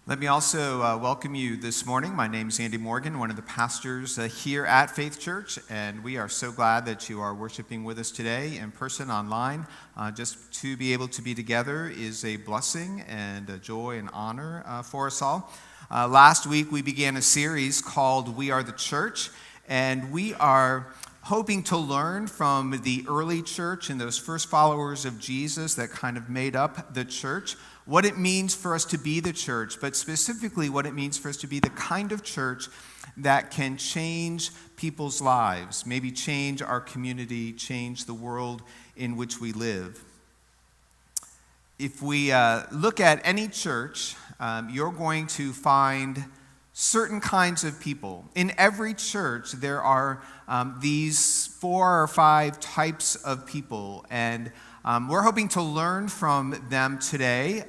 Let me also welcome you this morning. My name is Andy Morgan, one of the pastors here at Faith Church, and we are so glad that you are worshiping with us today in person, online. Just to be able to be together is a blessing and a joy and honor for us all. Last week we began a series called We Are the Church, and we are hoping to learn from the early church and those first followers of Jesus that kind of made up the church, what it means for us to be the church, but specifically what it means for us to be the kind of church that can change people's lives, maybe change our community, change the world in which we live. If we look at any church, you're going to find certain kinds of people. In every church, there are these 4 or 5 types of people, and we're hoping to learn from them today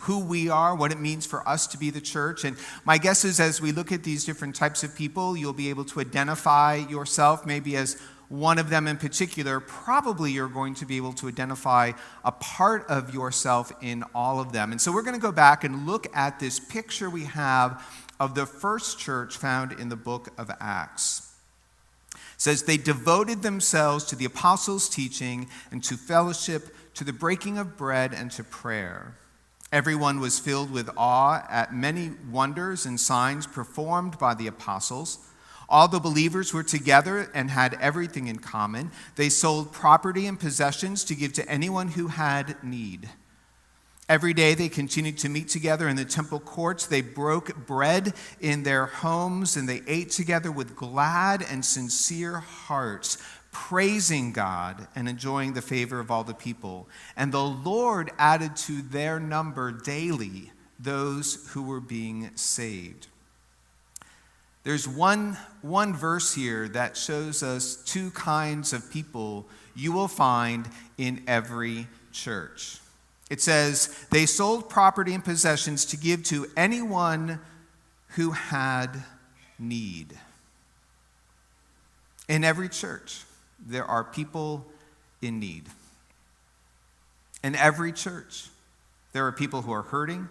who we are, what it means for us to be the church. And my guess is as we look at these different types of people, you'll be able to identify yourself maybe as one of them in particular. Probably you're going to be able to identify a part of yourself in all of them. And so we're going to go back and look at this picture we have of the first church found in the book of Acts. It says, they devoted themselves to the apostles' teaching and to fellowship, to the breaking of bread and to prayer. Everyone was filled with awe at many wonders and signs performed by the apostles. All the believers were together and had everything in common. They sold property and possessions to give to anyone who had need. Every day they continued to meet together in the temple courts. They broke bread in their homes, and they ate together with glad and sincere hearts, praising God and enjoying the favor of all the people. And the Lord added to their number daily those who were being saved. There's one verse here that shows us 2 kinds of people you will find in every church. It says, they sold property and possessions to give to anyone who had need. In every church, there are people in need. In every church, there are people who are hurting,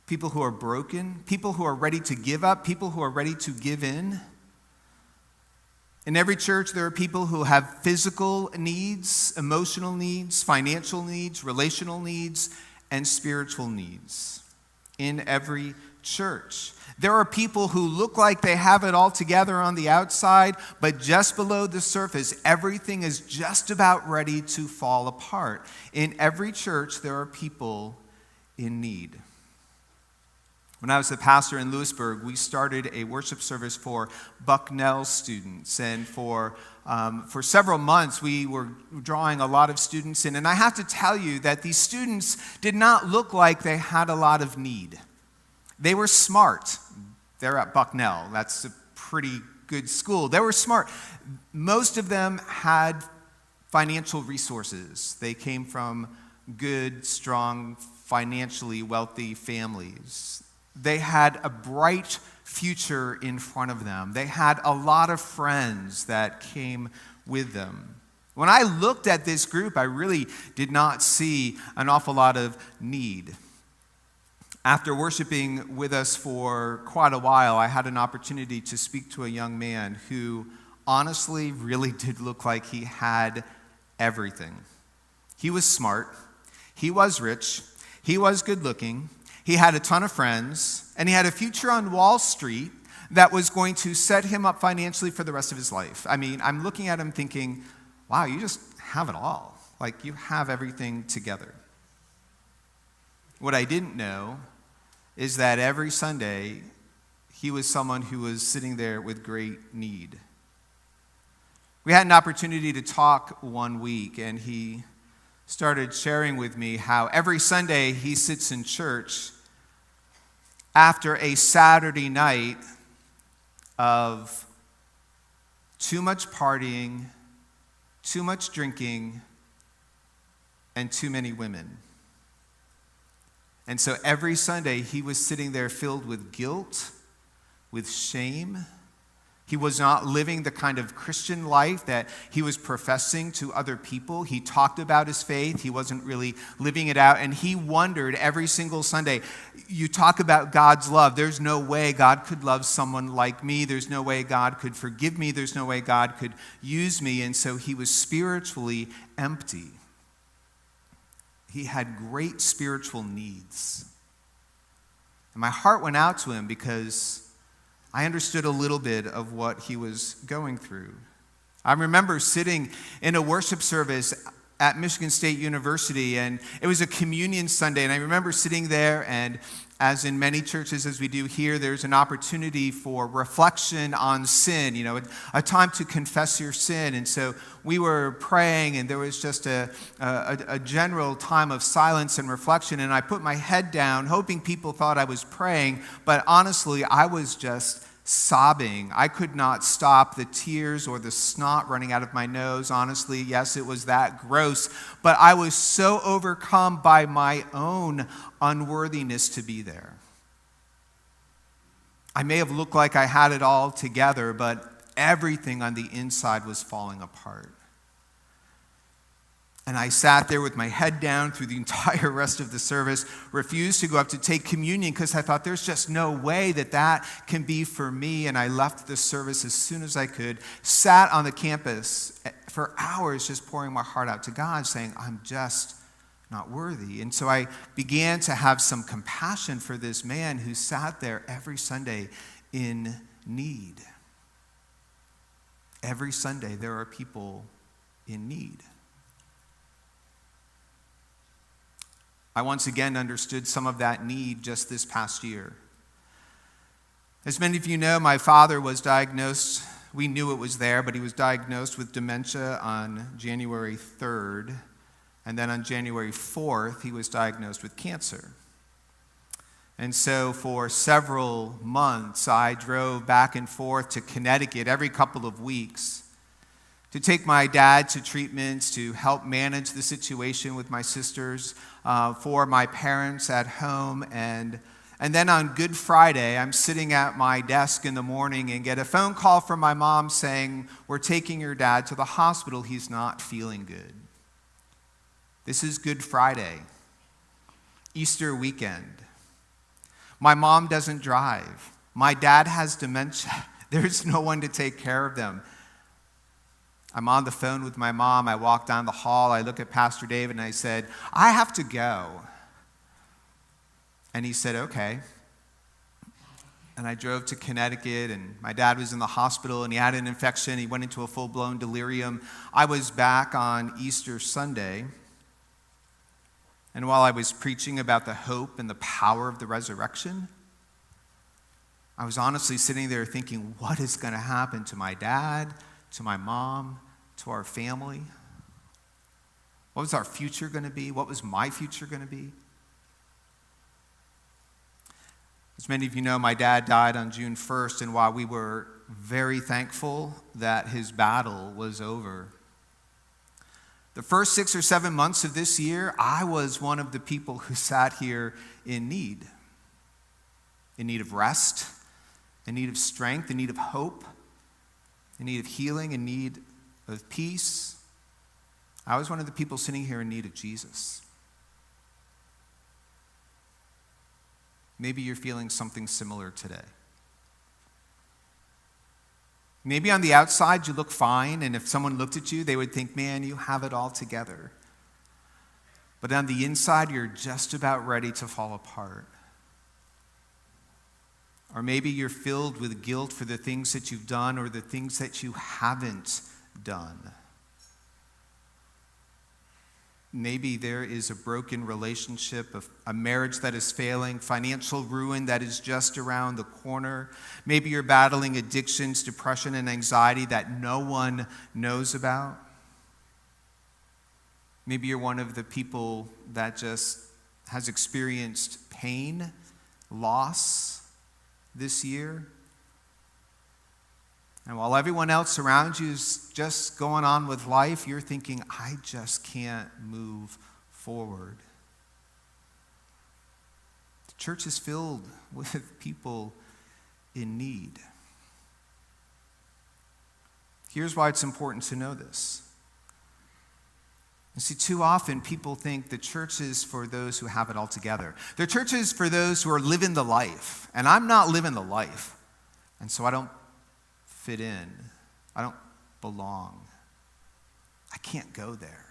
people who are broken, people who are ready to give up, people who are ready to give in. In every church, there are people who have physical needs, emotional needs, financial needs, relational needs, and spiritual needs. In every church, there are people who look like they have it all together on the outside, but just below the surface, everything is just about ready to fall apart. In every church, there are people in need. When I was the pastor in Lewisburg, we started a worship service for Bucknell students. And for several months, we were drawing a lot of students in. And I have to tell you that these students did not look like they had a lot of need. They were smart. They're at Bucknell. That's a pretty good school. They were smart. Most of them had financial resources. They came from good, strong, financially wealthy families. They had a bright future in front of them. They had a lot of friends that came with them. When I looked at this group, I really did not see an awful lot of need. After worshiping with us for quite a while, I had an opportunity to speak to a young man who honestly really did look like he had everything. He was smart. He was rich. He was good looking. He had a ton of friends, and he had a future on Wall Street that was going to set him up financially for the rest of his life. I mean, I'm looking at him thinking, wow, you just have it all. Like, you have everything together. What I didn't know is that every Sunday, he was someone who was sitting there with great need. We had an opportunity to talk one week, and he started sharing with me how every Sunday he sits in church after a Saturday night of too much partying, too much drinking, and too many women. And so every Sunday he was sitting there filled with guilt, with shame, He was not living the kind of Christian life that he was professing to other people. He talked about his faith. He wasn't really living it out. And he wondered every single Sunday, you talk about God's love. There's no way God could love someone like me. There's no way God could forgive me. There's no way God could use me. And so he was spiritually empty. He had great spiritual needs. And my heart went out to him because I understood a little bit of what he was going through. I remember sitting in a worship service at Michigan State University, and it was a communion Sunday, and I remember sitting there, and as in many churches as we do here, there's an opportunity for reflection on sin, a time to confess your sin. And so we were praying, and there was just a general time of silence and reflection, and I put my head down, hoping people thought I was praying, but honestly, I was just sobbing. I could not stop the tears or the snot running out of my nose. Honestly, yes, it was that gross, but I was so overcome by my own unworthiness to be there. I may have looked like I had it all together, but everything on the inside was falling apart. And I sat there with my head down through the entire rest of the service, refused to go up to take communion because I thought there's just no way that can be for me. And I left the service as soon as I could, sat on the campus for hours just pouring my heart out to God, saying, I'm just not worthy. And so I began to have some compassion for this man who sat there every Sunday in need. Every Sunday there are people in need. I once again understood some of that need just this past year. As many of you know, my father was diagnosed, we knew it was there, but he was diagnosed with dementia on January 3rd, and then on January 4th, he was diagnosed with cancer. And so for several months, I drove back and forth to Connecticut every couple of weeks to take my dad to treatments, to help manage the situation with my sisters, for my parents at home. And then on Good Friday, I'm sitting at my desk in the morning and get a phone call from my mom saying, we're taking your dad to the hospital. He's not feeling good. This is Good Friday, Easter weekend. My mom doesn't drive. My dad has dementia. There's no one to take care of them. I'm on the phone with my mom. I walk down the hall. I look at Pastor David and I said, I have to go. And he said, okay. And I drove to Connecticut, and my dad was in the hospital and he had an infection. He went into a full-blown delirium. I was back on Easter Sunday. And while I was preaching about the hope and the power of the resurrection, I was honestly sitting there thinking, what is going to happen to my dad, to my mom, to our family? What was our future going to be? What was my future going to be? As many of you know, my dad died on June 1st, and while we were very thankful that his battle was over, the first 6 or 7 months of this year, I was one of the people who sat here in need of rest, in need of strength, in need of hope, in need of healing, in need of peace. I was one of the people sitting here in need of Jesus. Maybe you're feeling something similar today. Maybe on the outside you look fine, and if someone looked at you, they would think, man, you have it all together. But on the inside, you're just about ready to fall apart. Or maybe you're filled with guilt for the things that you've done or the things that you haven't done. Maybe there is a broken relationship, a marriage that is failing, financial ruin that is just around the corner. Maybe you're battling addictions, depression, and anxiety that no one knows about. Maybe you're one of the people that just has experienced pain, loss this year. And while everyone else around you is just going on with life, you're thinking, I just can't move forward. The church is filled with people in need. Here's why it's important to know this. You see, too often people think the church is for those who have it all together. The church is for those who are living the life, and I'm not living the life, and so I don't fit in. I don't belong. I can't go there.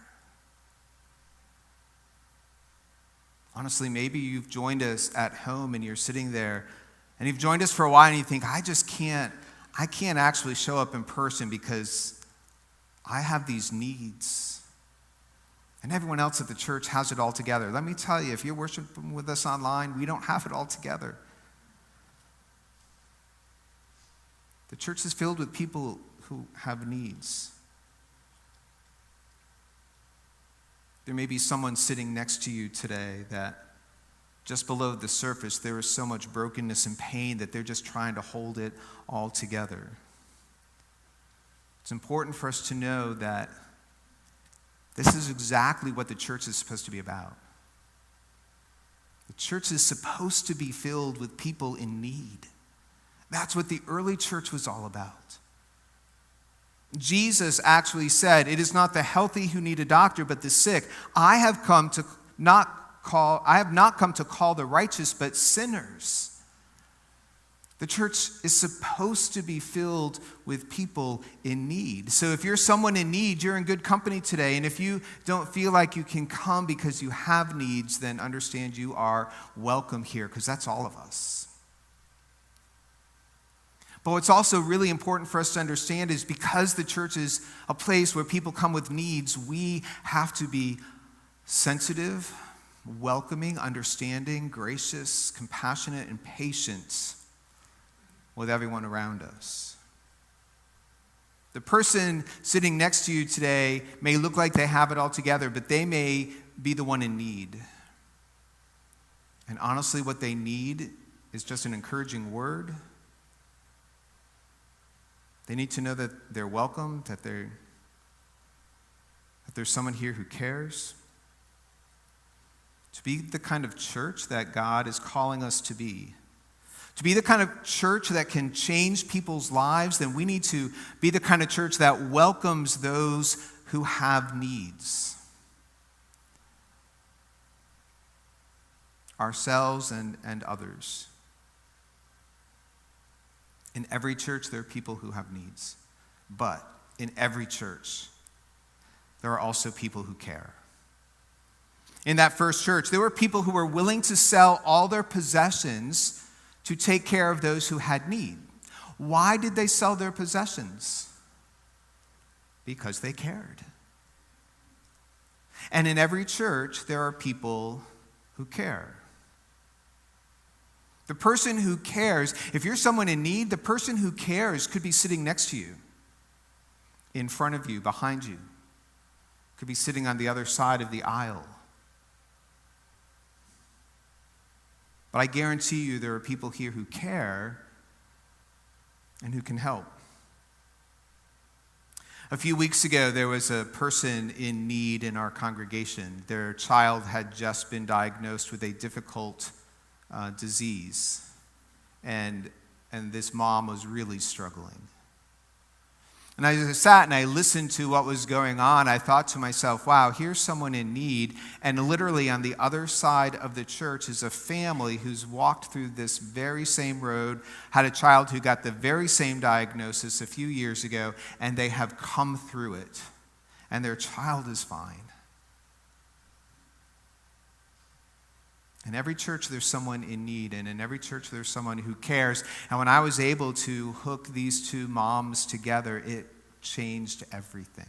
Honestly, maybe you've joined us at home and you're sitting there and you've joined us for a while and you think, I can't actually show up in person because I have these needs. And everyone else at the church has it all together. Let me tell you, if you're worshiping with us online, we don't have it all together. The church is filled with people who have needs. There may be someone sitting next to you today that just below the surface, there is so much brokenness and pain that they're just trying to hold it all together. It's important for us to know that this is exactly what the church is supposed to be about. The church is supposed to be filled with people in need. That's what the early church was all about. Jesus actually said, "It is not the healthy who need a doctor, but the sick. I have not come to call the righteous, but sinners." The church is supposed to be filled with people in need. So if you're someone in need, you're in good company today. And if you don't feel like you can come because you have needs, then understand you are welcome here, because that's all of us. But what's also really important for us to understand is because the church is a place where people come with needs, we have to be sensitive, welcoming, understanding, gracious, compassionate, and patient with everyone around us. The person sitting next to you today may look like they have it all together, but they may be the one in need. And honestly, what they need is just an encouraging word. They need to know that they're welcome, that there's someone here who cares. To be the kind of church that God is calling us to be the kind of church that can change people's lives, then we need to be the kind of church that welcomes those who have needs. Ourselves and others. In every church, there are people who have needs. But in every church, there are also people who care. In that first church, there were people who were willing to sell all their possessions to take care of those who had need. Why did they sell their possessions? Because they cared. And in every church, there are people who care. The person who cares, if you're someone in need, the person who cares could be sitting next to you, in front of you, behind you, could be sitting on the other side of the aisle. But I guarantee you there are people here who care and who can help. A few weeks ago, there was a person in need in our congregation. Their child had just been diagnosed with a difficult disease, and this mom was really struggling. And as I sat and I listened to what was going on, I thought to myself, wow, here's someone in need, and literally on the other side of the church is a family who's walked through this very same road, had a child who got the very same diagnosis a few years ago, and they have come through it, and their child is fine. In every church, there's someone in need, and in every church, there's someone who cares. And when I was able to hook these two moms together, it changed everything.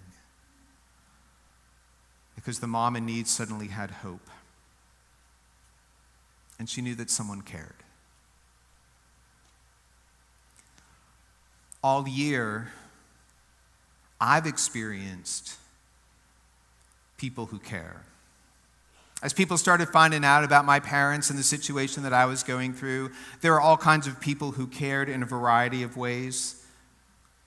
Because the mom in need suddenly had hope. And she knew that someone cared. All year, I've experienced people who care. As people started finding out about my parents and the situation that I was going through, there are all kinds of people who cared in a variety of ways.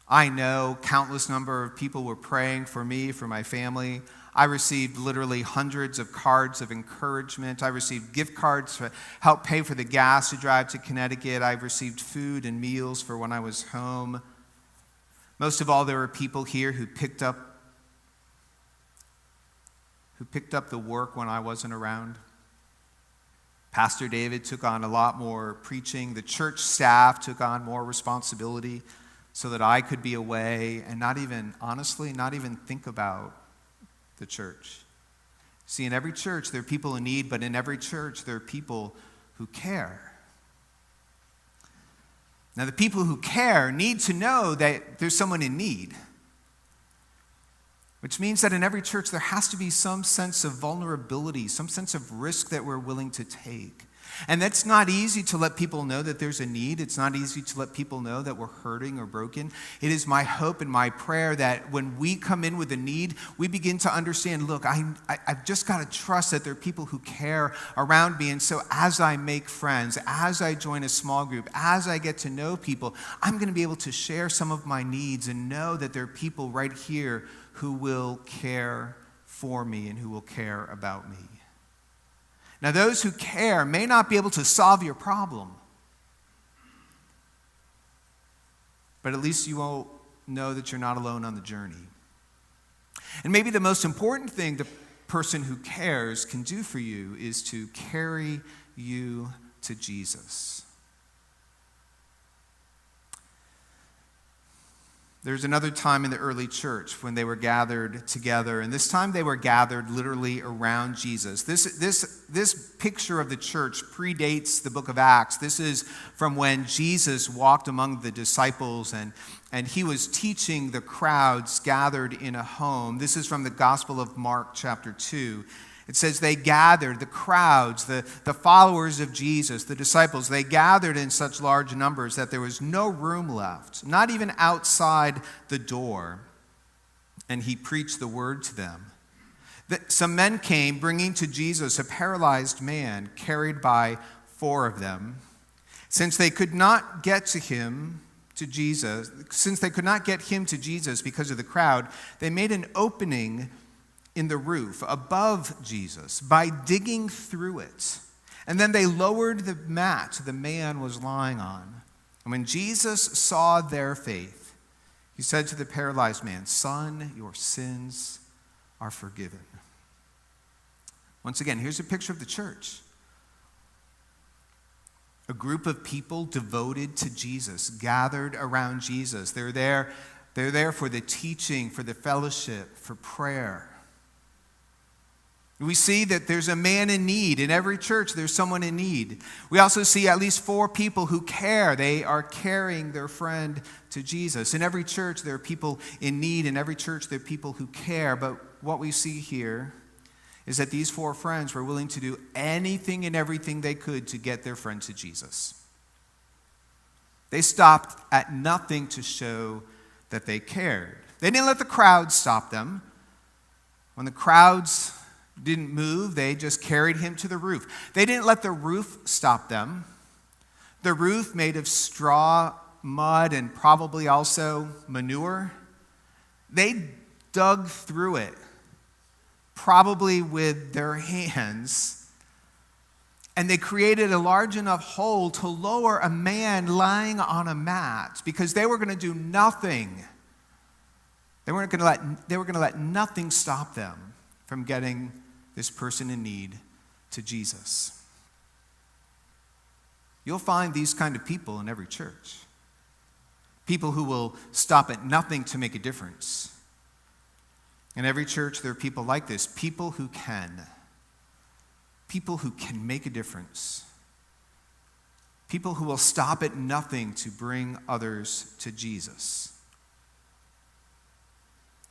I know countless number of people were praying for me, for my family. I received literally hundreds of cards of encouragement. I received gift cards to help pay for the gas to drive to Connecticut. I received food and meals for when I was home. Most of all, there were people here who picked up the work when I wasn't around. Pastor David took on a lot more preaching. The church staff took on more responsibility so that I could be away and not even think about the church. See, in every church, there are people in need, but in every church, there are people who care. Now, the people who care need to know that there's someone in need, which means that in every church, there has to be some sense of vulnerability, some sense of risk that we're willing to take. And that's not easy to let people know that there's a need. It's not easy to let people know that we're hurting or broken. It is my hope and my prayer that when we come in with a need, we begin to understand, look, I've just got to trust that there are people who care around me. And so as I make friends, as I join a small group, as I get to know people, I'm going to be able to share some of my needs and know that there are people right here who will care for me and who will care about me. Now, those who care may not be able to solve your problem, but at least you will know that you're not alone on the journey. And maybe the most important thing the person who cares can do for you is to carry you to Jesus. There's another time in the early church when they were gathered together, and this time they were gathered literally around Jesus. This picture of the church predates the book of Acts. This is from when Jesus walked among the disciples and he was teaching the crowds gathered in a home. This is from the Gospel of Mark chapter 2. It says they gathered, the crowds, the followers of Jesus, the disciples, they gathered in such large numbers that there was no room left, not even outside the door. And he preached the word to them. Some men came bringing to Jesus a paralyzed man carried by 4 of them. Since they could not get him to Jesus because of the crowd, they made an opening in the roof above Jesus by digging through it. And then they lowered the mat the man was lying on. And when Jesus saw their faith, he said to the paralyzed man, "Son, your sins are forgiven." Once again, here's a picture of the church. A group of people devoted to Jesus, gathered around Jesus. They're there for the teaching, for the fellowship, for prayer. We see that there's a man in need. In every church, there's someone in need. We also see at least 4 people who care. They are carrying their friend to Jesus. In every church, there are people in need. In every church, there are people who care. But what we see here is that these 4 friends were willing to do anything and everything they could to get their friend to Jesus. They stopped at nothing to show that they cared. They didn't let the crowd stop them. When the crowds didn't move, they just carried him to the roof. They didn't let the roof stop them. The roof made of straw, mud, and probably also manure. They dug through it, probably with their hands, and they created a large enough hole to lower a man lying on a mat because they were going to do nothing. They were going to let nothing stop them from getting this person in need to Jesus. You'll find these kind of people in every church. People who will stop at nothing to make a difference. In every church, there are people like this. People who can make a difference. People who will stop at nothing to bring others to Jesus.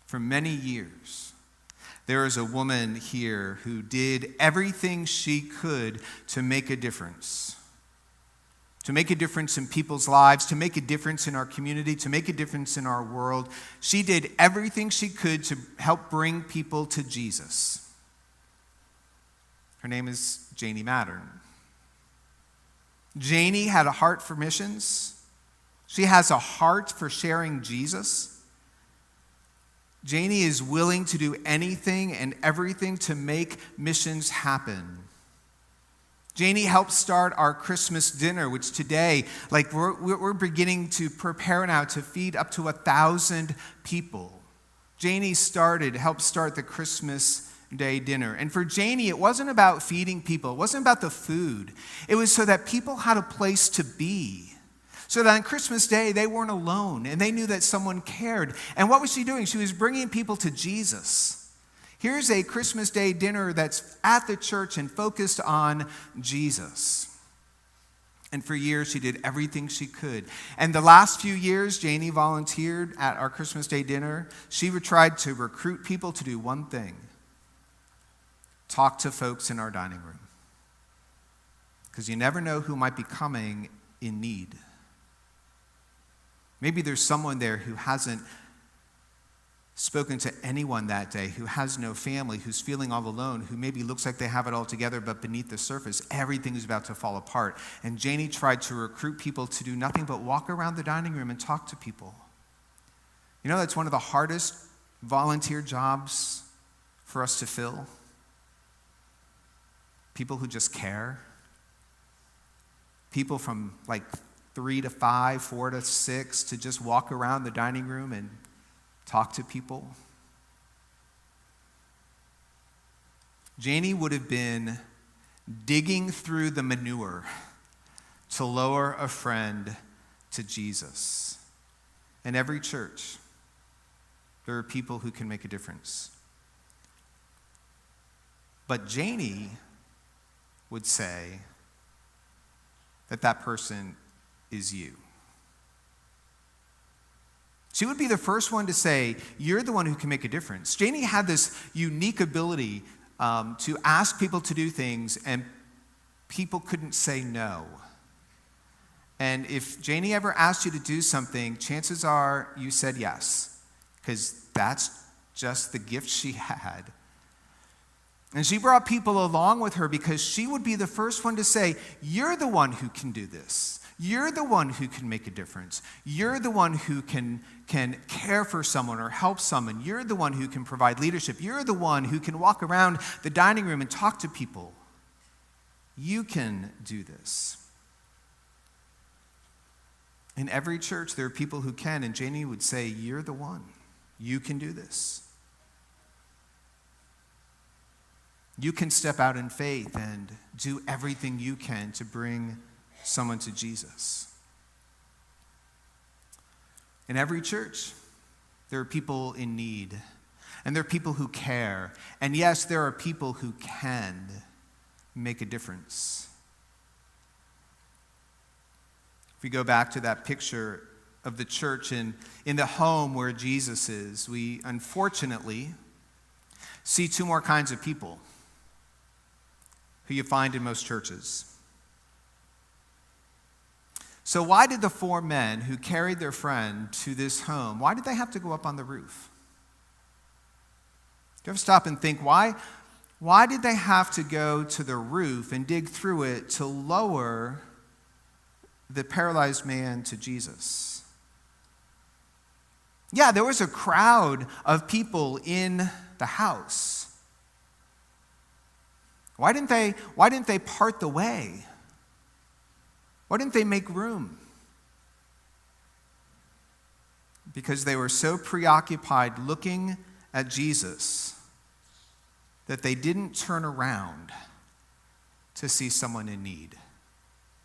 For many years, there is a woman here who did everything she could to make a difference. To make a difference in people's lives, to make a difference in our community, to make a difference in our world. She did everything she could to help bring people to Jesus. Her name is Janie Mattern. Janie had a heart for missions. She has a heart for sharing Jesus. Janie is willing to do anything and everything to make missions happen. Janie helped start our Christmas dinner, which today, we're beginning to prepare now to feed up to 1,000 people. Janie helped start the Christmas Day dinner. And for Janie, it wasn't about feeding people. It wasn't about the food. It was so that people had a place to be. So that on Christmas Day, they weren't alone, and they knew that someone cared. And what was she doing? She was bringing people to Jesus. Here's a Christmas Day dinner that's at the church and focused on Jesus. And for years, she did everything she could. And the last few years, Janie volunteered at our Christmas Day dinner. She tried to recruit people to do one thing: talk to folks in our dining room. Because you never know who might be coming in need. Maybe there's someone there who hasn't spoken to anyone that day, who has no family, who's feeling all alone, who maybe looks like they have it all together, but beneath the surface, everything is about to fall apart. And Janie tried to recruit people to do nothing but walk around the dining room and talk to people. You know, that's one of the hardest volunteer jobs for us to fill. People who just care. People from 3 to 5, 4 to 6, to just walk around the dining room and talk to people. Janie would have been digging through the manure to lower a friend to Jesus. In every church, there are people who can make a difference. But Janie would say that person is you. She would be the first one to say, you're the one who can make a difference. Janie had this unique ability to ask people to do things, and people couldn't say no. And if Janie ever asked you to do something, chances are you said yes, because that's just the gift she had. And she brought people along with her because she would be the first one to say, you're the one who can do this. You're the one who can make a difference. You're the one who can care for someone or help someone. You're the one who can provide leadership. You're the one who can walk around the dining room and talk to people. You can do this. In every church, there are people who can, and Janie would say, you're the one. You can do this. You can step out in faith and do everything you can to bring someone to Jesus. In every church, there are people in need, and there are people who care. And yes, there are people who can make a difference. If we go back to that picture of the church in the home where Jesus is, we unfortunately see two more kinds of people who you find in most churches. So why did the 4 men who carried their friend to this home, why did they have to go up on the roof? Do you ever stop and think, why did they have to go to the roof and dig through it to lower the paralyzed man to Jesus? Yeah, there was a crowd of people in the house. Why didn't they part the way? Why didn't they make room? Because they were so preoccupied looking at Jesus that they didn't turn around to see someone in need.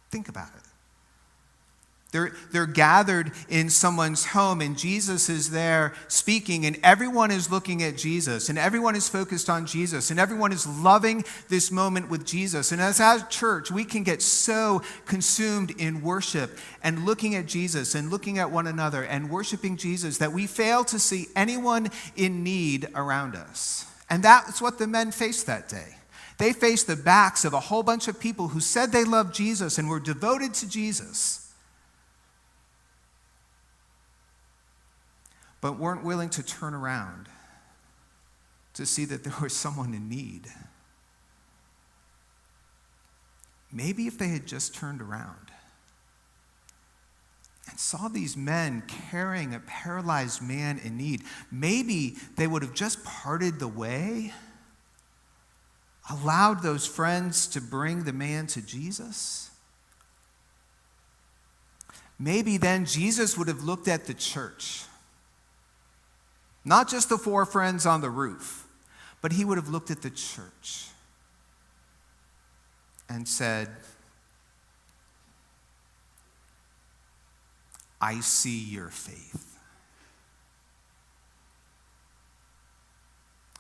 Think about it. They're gathered in someone's home, and Jesus is there speaking, and everyone is looking at Jesus, and everyone is focused on Jesus, and everyone is loving this moment with Jesus. And as a church, we can get so consumed in worship and looking at Jesus and looking at one another and worshiping Jesus that we fail to see anyone in need around us. And that's what the men faced that day. They faced the backs of a whole bunch of people who said they loved Jesus and were devoted to Jesus, but weren't willing to turn around to see that there was someone in need. Maybe if they had just turned around and saw these men carrying a paralyzed man in need, maybe they would have just parted the way allowed those friends to bring the man to Jesus, maybe then Jesus would have looked at the church, not just the 4 friends on the roof, but he would have looked at the church and said, I see your faith.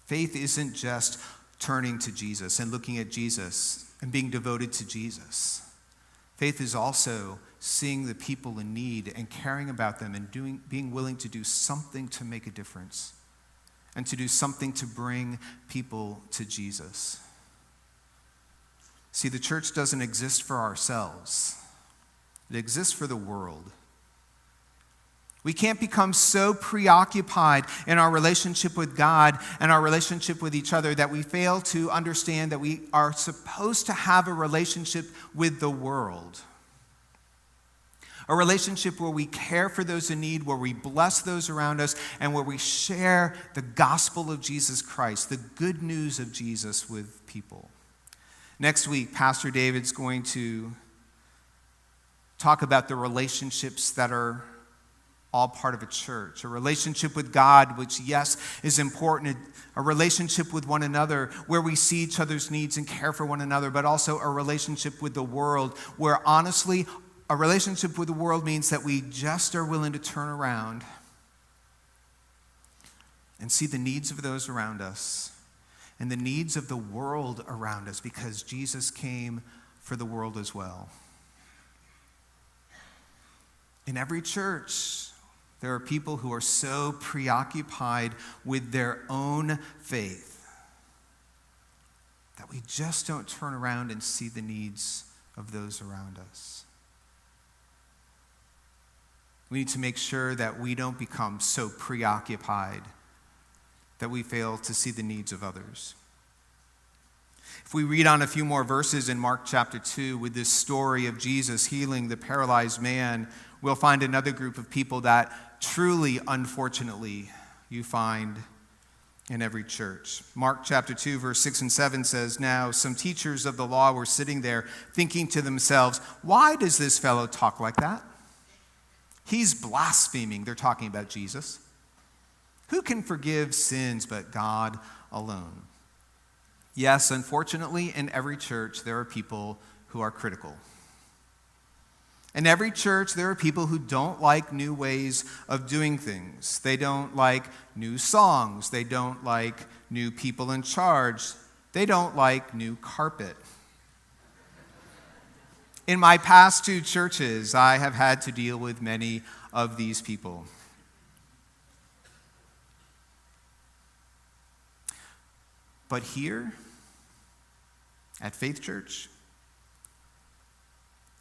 Faith isn't just turning to Jesus and looking at Jesus and being devoted to Jesus. Faith is also seeing the people in need and caring about them and being willing to do something to make a difference and to do something to bring people to Jesus. See, the church doesn't exist for ourselves. It exists for the world. We can't become so preoccupied in our relationship with God and our relationship with each other that we fail to understand that we are supposed to have a relationship with the world. A relationship where we care for those in need, where we bless those around us, and where we share the gospel of Jesus Christ, the good news of Jesus with people. Next week, Pastor David's going to talk about the relationships that are all part of a church. A relationship with God, which, yes, is important. A relationship with one another where we see each other's needs and care for one another, but also a relationship with the world where, honestly, a relationship with the world means that we just are willing to turn around and see the needs of those around us and the needs of the world around us, because Jesus came for the world as well. In every church, there are people who are so preoccupied with their own faith that we just don't turn around and see the needs of those around us. We need to make sure that we don't become so preoccupied that we fail to see the needs of others. If we read on a few more verses in Mark chapter 2 with this story of Jesus healing the paralyzed man, we'll find another group of people that truly, unfortunately, you find in every church. Mark chapter 2, verse 6 and 7 says, "Now some teachers of the law were sitting there thinking to themselves, 'Why does this fellow talk like that? He's blaspheming.'" They're talking about Jesus. "Who can forgive sins but God alone?" Yes, unfortunately, in every church, there are people who are critical. In every church, there are people who don't like new ways of doing things. They don't like new songs. They don't like new people in charge. They don't like new carpet. In my past 2 churches, I have had to deal with many of these people. But here, at Faith Church,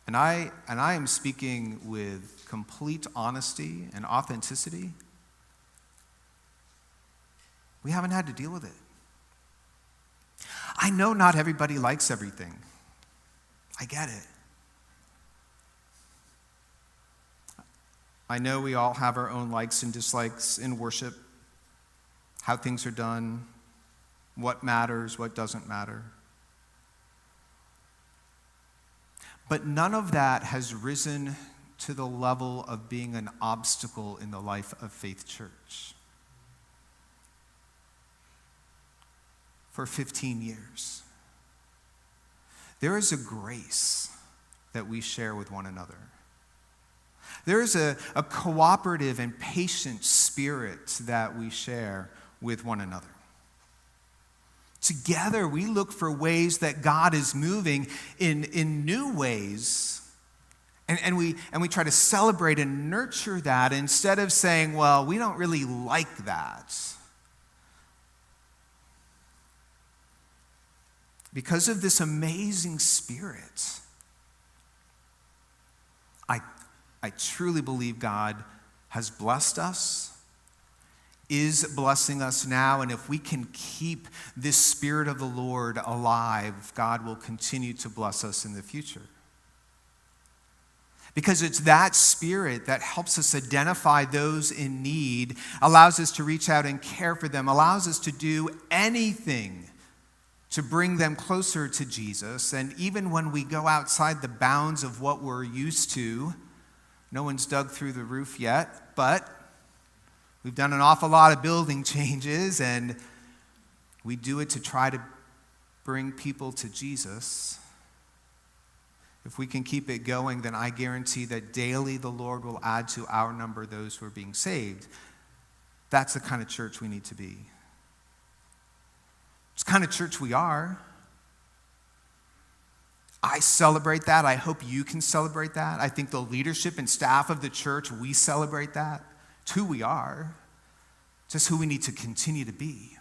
and I am speaking with complete honesty and authenticity, we haven't had to deal with it. I know not everybody likes everything. I get it. I know we all have our own likes and dislikes in worship, how things are done, what matters, what doesn't matter. But none of that has risen to the level of being an obstacle in the life of Faith Church. For 15 years, there is a grace that we share with one another. There is a cooperative and patient spirit that we share with one another. Together, we look for ways that God is moving in new ways, and we try to celebrate and nurture that instead of saying, well, we don't really like that. Because of this amazing spirit, I truly believe God has blessed us, is blessing us now, and if we can keep this Spirit of the Lord alive, God will continue to bless us in the future. Because it's that Spirit that helps us identify those in need, allows us to reach out and care for them, allows us to do anything to bring them closer to Jesus. And even when we go outside the bounds of what we're used to, no one's dug through the roof yet, but we've done an awful lot of building changes, and we do it to try to bring people to Jesus. If we can keep it going, then I guarantee that daily the Lord will add to our number those who are being saved. That's the kind of church we need to be. It's the kind of church we are. I celebrate that. I hope you can celebrate that. I think the leadership and staff of the church, we celebrate that. It's who we are. It's just who we need to continue to be.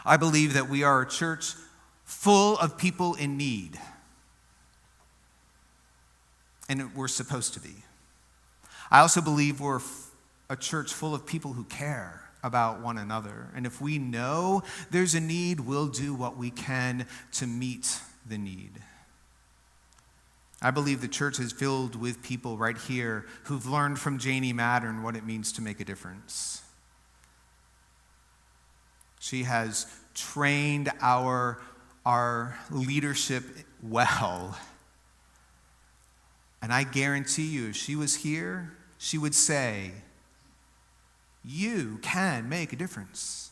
I believe that we are a church full of people in need. And we're supposed to be. I also believe we're a church full of people who care about one another. And if we know there's a need, we'll do what we can to meet the need. I believe the church is filled with people right here who've learned from Janie Mattern what it means to make a difference. She has trained our leadership well. And I guarantee you, if she was here, she would say, you can make a difference.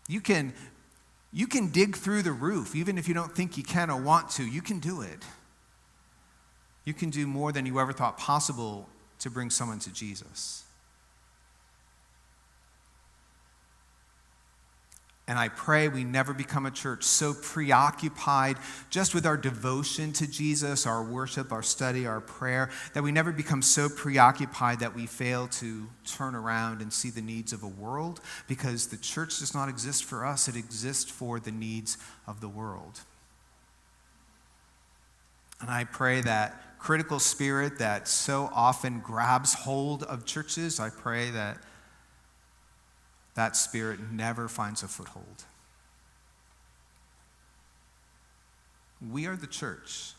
You can dig through the roof, even if you don't think you can or want to. You can do it. You can do more than you ever thought possible to bring someone to Jesus. And I pray we never become a church so preoccupied just with our devotion to Jesus, our worship, our study, our prayer, that we never become so preoccupied that we fail to turn around and see the needs of a world, because the church does not exist for us, it exists for the needs of the world. And I pray that critical spirit that so often grabs hold of churches, I pray that that spirit never finds a foothold. We are the church.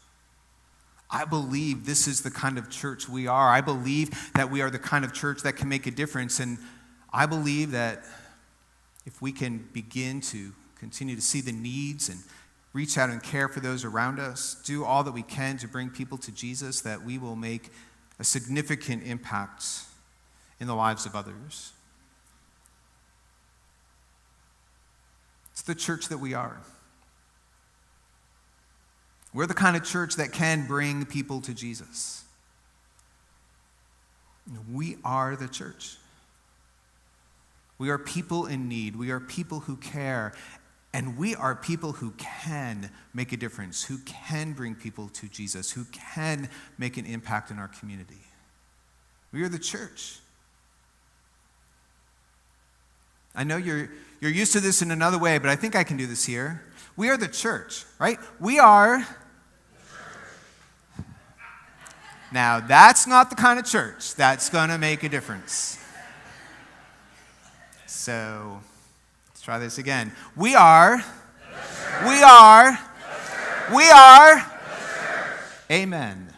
I believe this is the kind of church we are. I believe that we are the kind of church that can make a difference. And I believe that if we can begin to continue to see the needs and reach out and care for those around us, do all that we can to bring people to Jesus, that we will make a significant impact in the lives of others. It's the church that we are. We're the kind of church that can bring people to Jesus. We are the church. We are people in need. We are people who care. And we are people who can make a difference, who can bring people to Jesus, who can make an impact in our community. We are the church. I know you're used to this in another way, but I think I can do this here. We are the church, right? We are. Now, that's not the kind of church that's going to make a difference. So, let's try this again. We are. We are. We are. Amen.